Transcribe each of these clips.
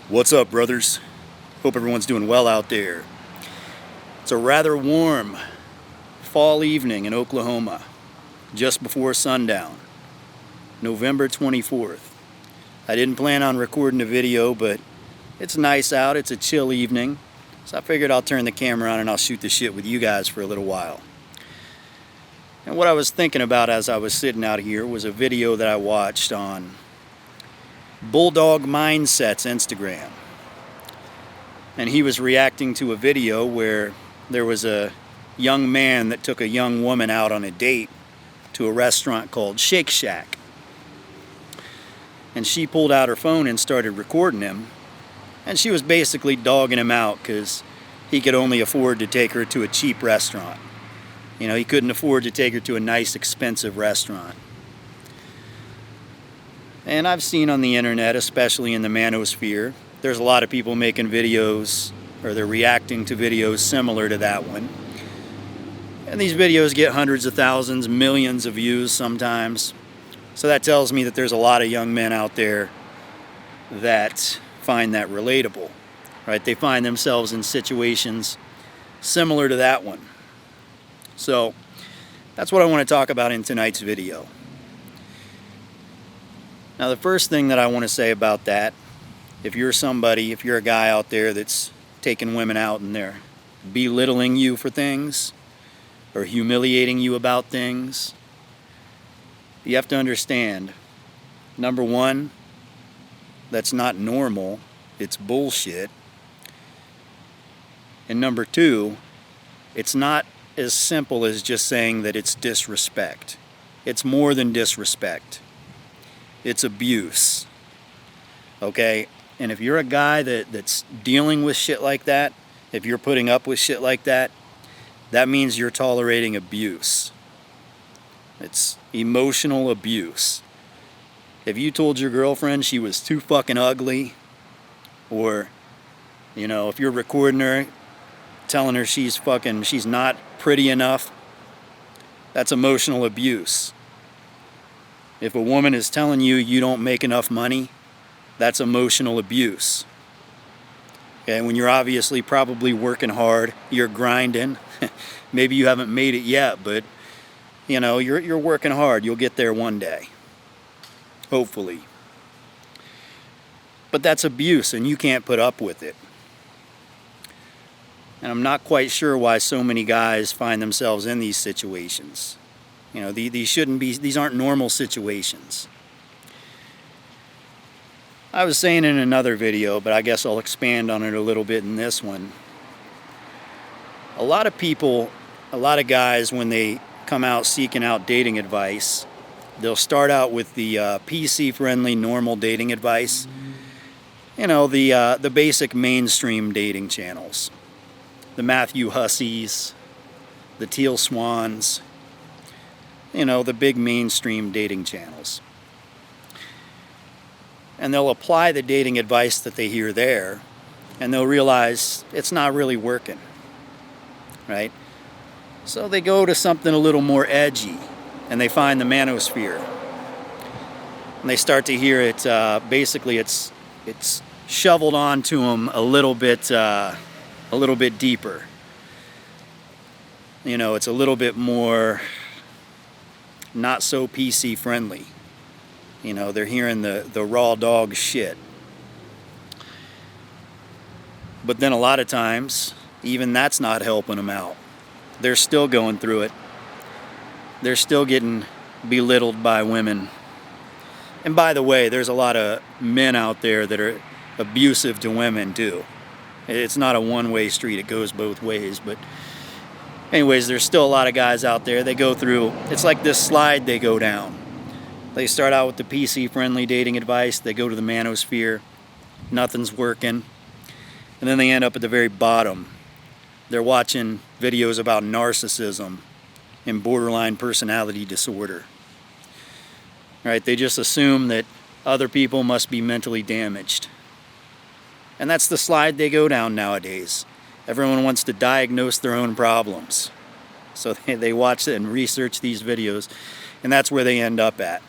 What's up, brothers? Hope everyone's doing well out there. It's a rather warm fall evening in Oklahoma, just before sundown, November 24th. I didn't plan on recording a video, but it's nice out, it's a chill evening, so I figured I'll turn the camera on and I'll shoot the shit with you guys for a little while. And what I was thinking about as I was sitting out here was a video that I watched on Bulldog Mindset's Instagram. And he was reacting to a video where there was a young man that took a young woman out on a date to a restaurant called Shake Shack. And she pulled out her phone and started recording him. And she was basically dogging him out because he could only afford to take her to a cheap restaurant. You know, he couldn't afford to take her to a nice, expensive restaurant. And I've seen on the internet, especially in the manosphere, there's a lot of people making videos, or they're reacting to videos similar to that one. And these videos get hundreds of thousands, millions of views sometimes. So that tells me that there's a lot of young men out there that find that relatable, right? They find themselves in situations similar to that one. So that's what I want to talk about in tonight's video. Now, the first thing that I want to say about that, if you're a guy out there that's taking women out and they're belittling you for things or humiliating you about things, you have to understand, number one, that's not normal, it's bullshit. And number two, it's not as simple as just saying that it's disrespect. It's more than disrespect. It's abuse. Okay? And if you're a guy that's dealing with shit like that, if you're putting up with shit like that, that means you're tolerating abuse. It's emotional abuse. If you told your girlfriend she was too fucking ugly, or, you know, if you're recording her, telling her she's not pretty enough, that's emotional abuse. If a woman is telling you you don't make enough money, that's emotional abuse. Okay, when you're obviously probably working hard, you're grinding. Maybe you haven't made it yet, but you know, you're working hard. You'll get there one day. Hopefully. But that's abuse, and you can't put up with it. And I'm not quite sure why so many guys find themselves in these situations. You know, these aren't normal situations. I was saying in another video, but I guess I'll expand on it a little bit in this one. A lot of guys, when they come out seeking out dating advice, they'll start out with the PC-friendly, normal dating advice. You know, the basic mainstream dating channels. The Matthew Husseys, the Teal Swans, you know, the big mainstream dating channels. And they'll apply the dating advice that they hear there, and they'll realize it's not really working, right? So they go to something a little more edgy, and they find the manosphere. And they start to hear it, basically it's shoveled onto them a little bit deeper. You know, it's a little bit more not so PC friendly. You know, they're hearing the raw dog shit. But then a lot of times, even that's not helping them out. They're still going through it. They're still getting belittled by women. And by the way, there's a lot of men out there that are abusive to women too. It's not a one-way street, it goes both ways. But anyways, there's still a lot of guys out there. They go through, it's like this slide they go down. They start out with the PC-friendly dating advice. They go to the manosphere. Nothing's working. And then they end up at the very bottom. They're watching videos about narcissism and borderline personality disorder. Right? They just assume that other people must be mentally damaged. And that's the slide they go down nowadays. Everyone wants to diagnose their own problems. So they watch and research these videos, and that's where they end up at.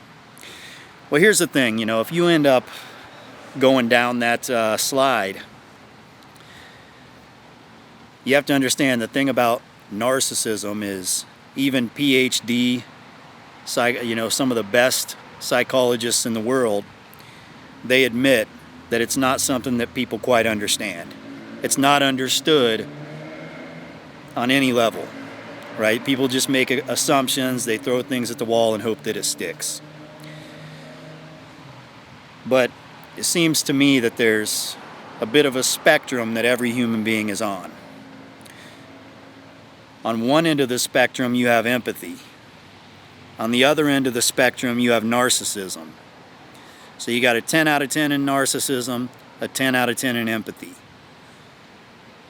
Well, here's the thing, you know, if you end up going down that slide, you have to understand the thing about narcissism is even PhD, some of the best psychologists in the world, they admit that it's not something that people quite understand. It's not understood on any level, right? People just make assumptions, they throw things at the wall and hope that it sticks. But it seems to me that there's a bit of a spectrum that every human being is on. On one end of the spectrum, you have empathy. On the other end of the spectrum, you have narcissism. So you got a 10 out of 10 in narcissism, a 10 out of 10 in empathy.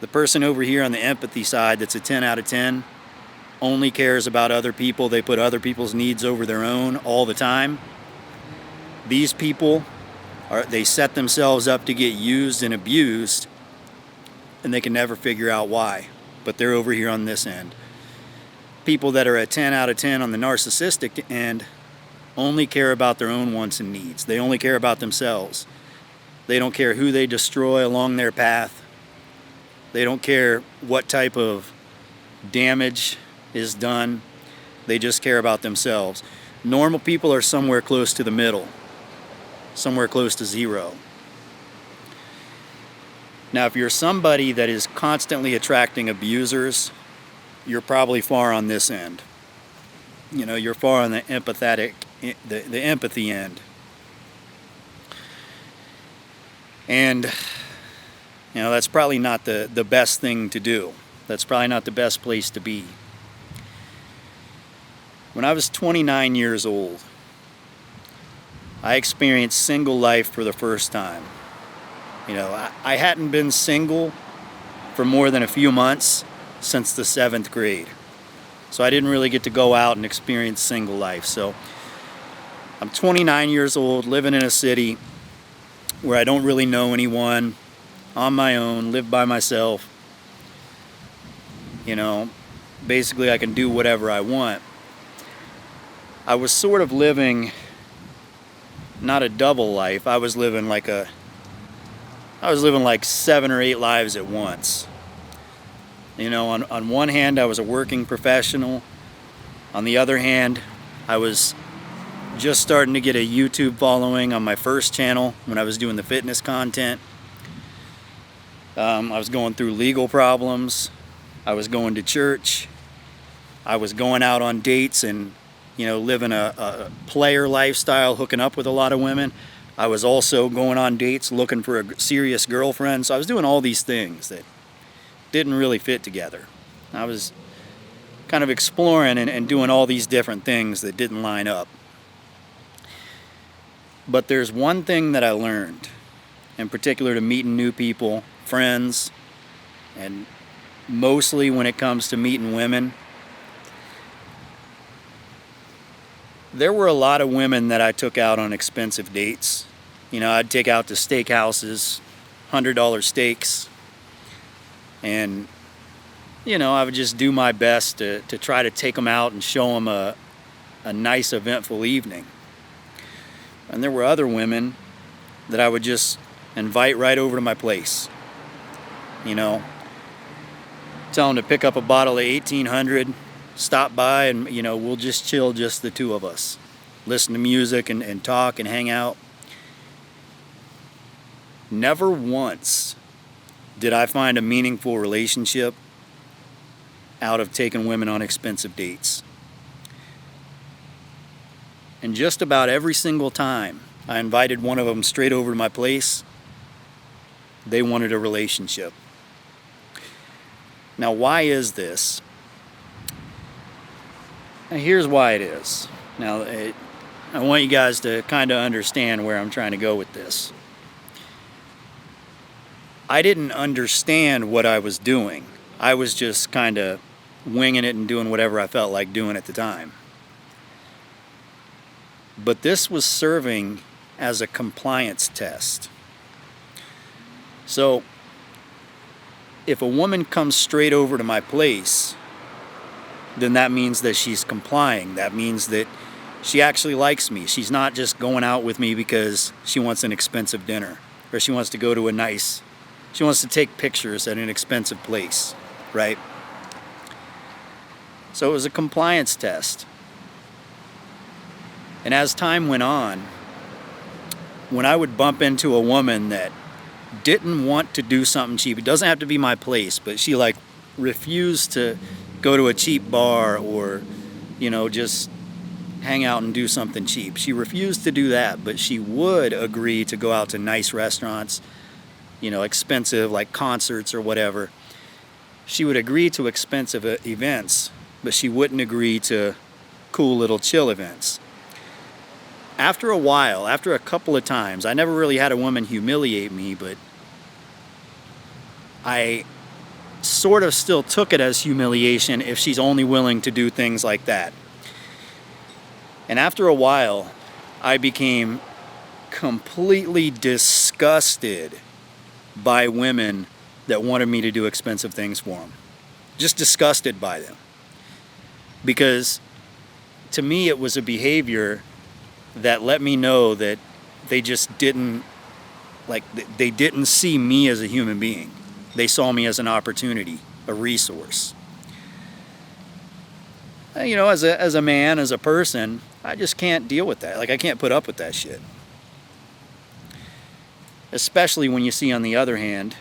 The person over here on the empathy side that's a 10 out of 10 only cares about other people. They put other people's needs over their own all the time. These people, they set themselves up to get used and abused, and they can never figure out why. But they're over here on this end. People that are a 10 out of 10 on the narcissistic end only care about their own wants and needs. They only care about themselves. They don't care who they destroy along their path. They don't care what type of damage is done. They just care about themselves. Normal people are somewhere close to the middle, somewhere close to zero. Now, if you're somebody that is constantly attracting abusers, you're probably far on this end. You're far on the the empathy end. And that's probably not the best thing to do. That's probably not the best place to be. When I was 29 years old, I experienced single life for the first time. I hadn't been single for more than a few months since the 7th grade. So I didn't really get to go out and experience single life. So I'm 29 years old, living in a city where I don't really know anyone, on my own, live by myself. Basically I can do whatever I want. I was sort of living not a double life. I was living like 7 or 8 lives at once. On one hand, I was a working professional. On the other hand, I was just starting to get a YouTube following on my first channel when I was doing the fitness content. I was going through legal problems. I was going to church. I was going out on dates and, living a player lifestyle, hooking up with a lot of women. I was also going on dates looking for a serious girlfriend. So I was doing all these things that didn't really fit together. I was kind of exploring and doing all these different things that didn't line up. But there's one thing that I learned, in particular to meeting new people, friends, and mostly when it comes to meeting women. There were a lot of women that I took out on expensive dates. I'd take out to steakhouses, $100 steaks, and I would just do my best to try to take them out and show them a nice, eventful evening. And there were other women that I would just invite right over to my place. Tell them to pick up a bottle of 1800, stop by, and we'll just chill, just the two of us. Listen to music and talk and hang out. Never once did I find a meaningful relationship out of taking women on expensive dates. And just about every single time I invited one of them straight over to my place, they wanted a relationship. Now, why is this? Now, here's why it is. Now, I want you guys to kind of understand where I'm trying to go with this. I didn't understand what I was doing. I was just kind of winging it and doing whatever I felt like doing at the time. But this was serving as a compliance test. So, if a woman comes straight over to my place, then that means that she's complying. That means that she actually likes me. She's not just going out with me because she wants an expensive dinner. or she wants to go to she wants to take pictures at an expensive place, right? So it was a compliance test. And as time went on, when I would bump into a woman that didn't want to do something cheap, it doesn't have to be my place, but she like refused to go to a cheap bar or, just hang out and do something cheap. She refused to do that, but she would agree to go out to nice restaurants, expensive, like concerts or whatever. She would agree to expensive events, but she wouldn't agree to cool little chill events. After a while, after a couple of times, I never really had a woman humiliate me, but I sort of still took it as humiliation if she's only willing to do things like that. And after a while, I became completely disgusted by women that wanted me to do expensive things for them. Just disgusted by them. Because to me, it was a behavior that let me know that they just didn't see me as a human being. They saw me as an opportunity, a resource. As a man, as a person, I just can't deal with that. I can't put up with that shit. Especially when you see, on the other hand,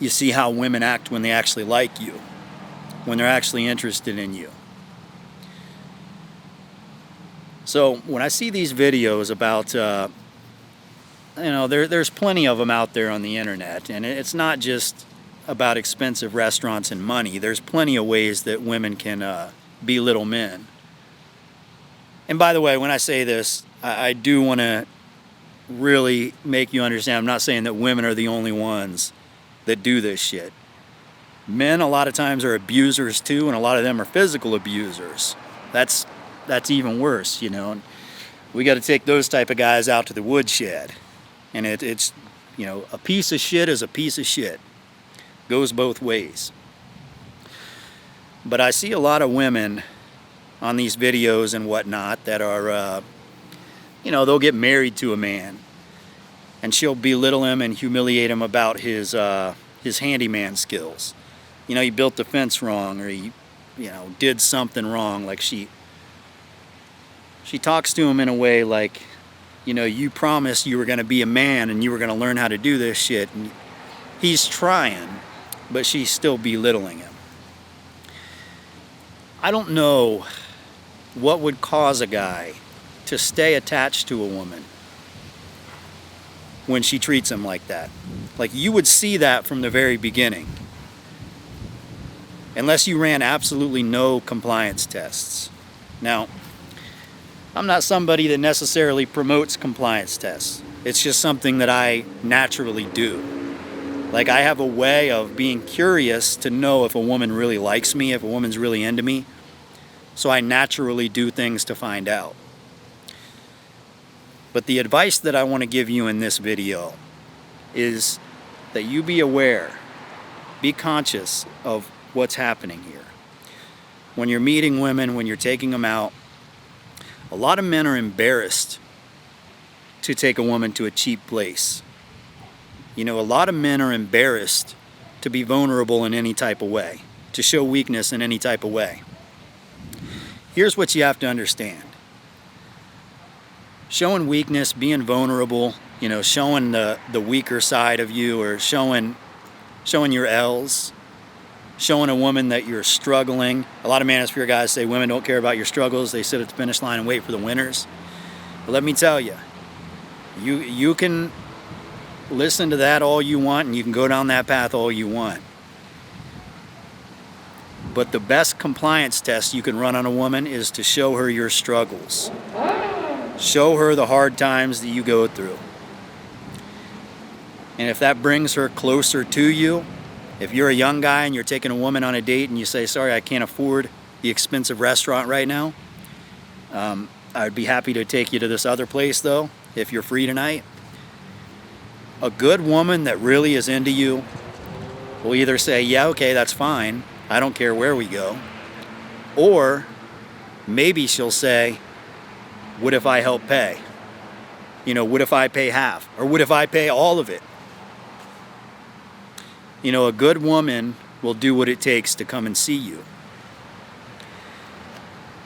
you see how women act when they actually like you, when they're actually interested in you. So when I see these videos about, there's plenty of them out there on the internet, and it's not just about expensive restaurants and money. There's plenty of ways that women can belittle men. And by the way, when I say this, I do want to really make you understand, I'm not saying that women are the only ones that do this shit. Men a lot of times are abusers too, and a lot of them are physical abusers. That's even worse, and we got to take those type of guys out to the woodshed. And it's a piece of shit is a piece of shit. Goes both ways. But I see a lot of women on these videos and whatnot that are, they'll get married to a man, and she'll belittle him and humiliate him about his handyman skills. He built the fence wrong, or he, did something wrong. Like she talks to him in a way like, you promised you were going to be a man and you were going to learn how to do this shit. And he's trying, but she's still belittling him. I don't know what would cause a guy to stay attached to a woman when she treats him like that. Like, you would see that from the very beginning. Unless you ran absolutely no compliance tests. Now, I'm not somebody that necessarily promotes compliance tests. It's just something that I naturally do. Like, I have a way of being curious to know if a woman really likes me, if a woman's really into me. So I naturally do things to find out. But the advice that I want to give you in this video is that you be aware, be conscious of what's happening here. When you're meeting women, when you're taking them out, a lot of men are embarrassed to take a woman to a cheap place. A lot of men are embarrassed to be vulnerable in any type of way, to show weakness in any type of way. Here's what you have to understand. Showing weakness, being vulnerable, showing the weaker side of you, or showing your L's, showing a woman that you're struggling. A lot of manosphere guys say women don't care about your struggles. They sit at the finish line and wait for the winners. But let me tell you, you can listen to that all you want, and you can go down that path all you want. But the best compliance test you can run on a woman is to show her your struggles. Show her the hard times that you go through. And if that brings her closer to you, if you're a young guy and you're taking a woman on a date and you say, sorry, I can't afford the expensive restaurant right now, I'd be happy to take you to this other place though, if you're free tonight. A good woman that really is into you will either say, yeah, okay, that's fine, I don't care where we go. Or maybe she'll say, what if I help pay? You know, what if I pay half? Or what if I pay all of it? You know, a good woman will do what it takes to come and see you.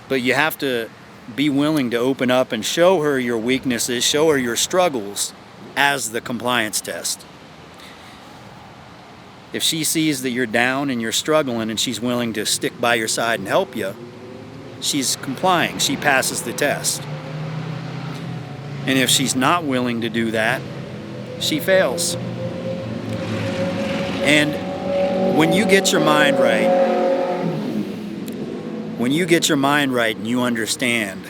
But you have to be willing to open up and show her your weaknesses, show her your struggles as the compliance test. If she sees that you're down and you're struggling and she's willing to stick by your side and help you, she's complying, she passes the test. And if she's not willing to do that, she fails. And when you get your mind right, and you understand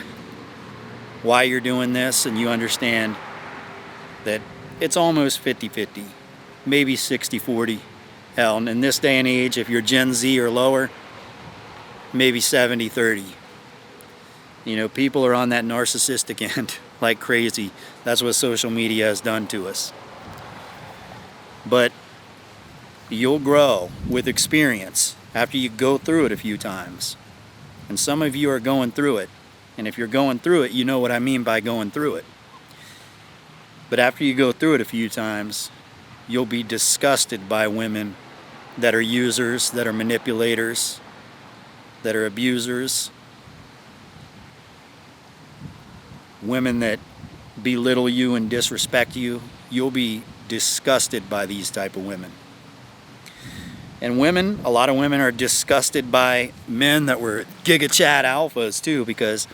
why you're doing this, and you understand that it's almost 50-50, maybe 60-40. Hell, in this day and age, if you're Gen Z or lower, maybe 70-30. You know, people are on that narcissistic end like crazy. That's what social media has done to us. But you'll grow with experience after you go through it a few times. And some of you are going through it. And if you're going through it, you know what I mean by going through it. But after you go through it a few times, you'll be disgusted by women that are users, that are manipulators, that are abusers, women that belittle you and disrespect you. You'll be disgusted by these type of women. And women, a lot of women are disgusted by men that were Giga Chad alphas too, because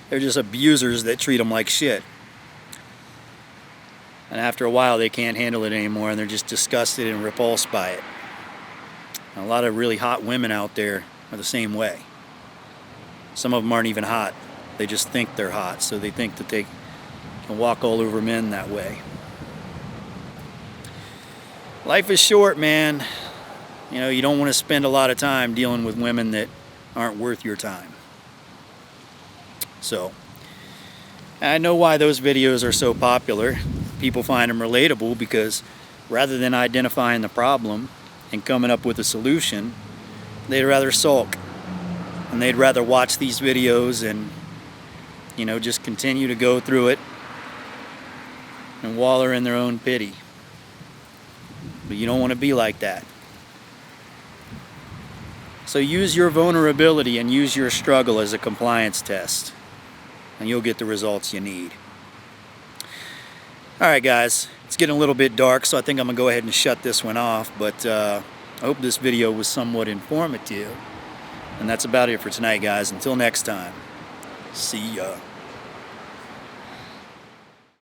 they're just abusers that treat them like shit. And after a while they can't handle it anymore and they're just disgusted and repulsed by it. And a lot of really hot women out there are the same way. Some of them aren't even hot. They just think they're hot, so they think that they can walk all over men that way. Life is short, man. You know, you don't want to spend a lot of time dealing with women that aren't worth your time. So, I know why those videos are so popular. People find them relatable because rather than identifying the problem and coming up with a solution, they'd rather sulk. And they'd rather watch these videos and, you know, just continue to go through it and wallow in their own pity. But you don't want to be like that. So use your vulnerability and use your struggle as a compliance test, and you'll get the results you need. Alright guys, it's getting a little bit dark, so I think I'm going to go ahead and shut this one off, but I hope this video was somewhat informative. And that's about it for tonight, guys. Until next time, see ya.